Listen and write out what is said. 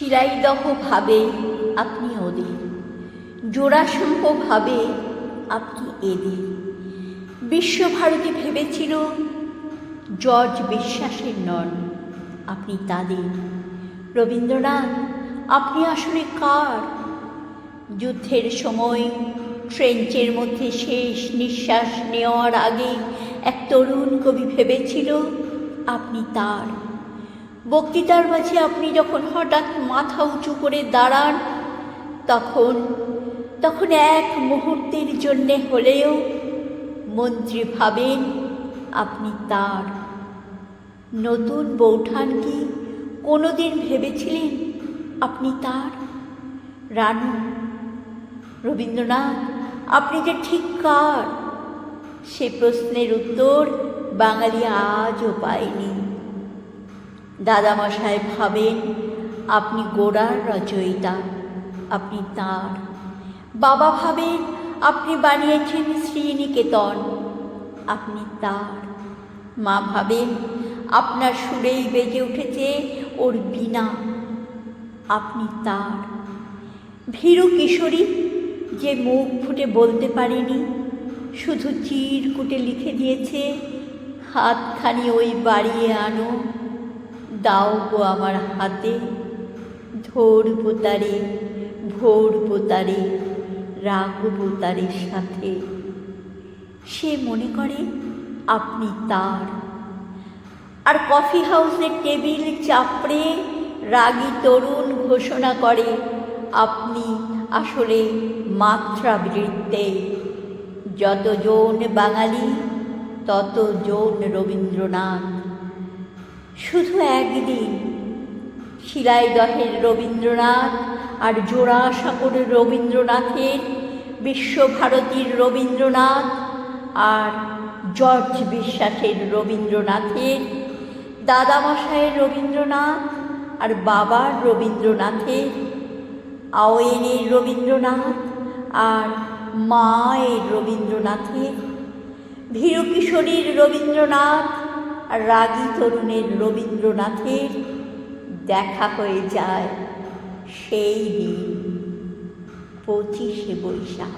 শিলাইদহ ভাবে আপনি ওদের, জোড়াসম্ভ ভাবে আপনি এদের। বিশ্বভারতী ভেবেছিল জর্জ বিশ্বাসের নন, আপনি তাদের। রবীন্দ্রনাথ, আপনি আসলে কার? যুদ্ধের সময় ট্রেঞ্চের মধ্যে শেষ নিঃশ্বাস নেওয়ার আগে এক তরুণ কবি ভেবেছিল আপনি তার। বক্তৃতার মাঝে আপনি যখন হঠাৎ মাথা উঁচু করে দাঁড়ান, তখন এক মুহূর্তের জন্যে হলেও মন্ত্রী ভাবেন আপনি তার। নতুন বৌঠান কি কোনোদিন ভেবেছিলেন আপনি তার? রানু, রবীন্দ্রনাথ, আপনি যে ঠিক কার? সে প্রশ্নের উত্তর বাঙালি আজও পায়নি। দাদামশাই ভাবেন আপনি গোড়ার রচয়িতা, আপনি তার। বাবা ভাবেন আপনি বানিয়েছেন শ্রীনিকেতন, আপনি তার। মা ভাবেন আপনার সুরেই বেজে উঠেছে ওর বীণা, আপনি তার। ভীরু কিশোরী যে মুখ ফুটে বলতে পারেনি, শুধু চিরকুটে লিখে দিয়েছে, হাতখানি ওই বাড়িয়ে আনো, দাও গো আমার হাতে, ধরবো তারে, ভরবো তারে, রাখবো তারের সাথে। সে মনে করে আপনি তার। আর কফি হাউসের টেবিল চাপড়ে রাগী তরুণ ঘোষণা করে আপনি আসলে মাত্রাবৃত্তে। যতজন বাঙালি ততজন রবীন্দ্রনাথ। শুধু একদিন শিলাইদহের রবীন্দ্রনাথ আর জোড়াসাঁকোর রবীন্দ্রনাথের, বিশ্বভারতীর রবীন্দ্রনাথ আর জর্জ বিশ্বাসের রবীন্দ্রনাথের, দাদামশায়ের রবীন্দ্রনাথ আর বাবার রবীন্দ্রনাথের, আওয়েনের রবীন্দ্রনাথ আর মায়ের রবীন্দ্রনাথের, ভীরু কিশোরীর রবীন্দ্রনাথ আর রাগী তরুণের রবীন্দ্রনাথের দেখা হয়ে যায় সেই দিন 25শে বৈশাখ।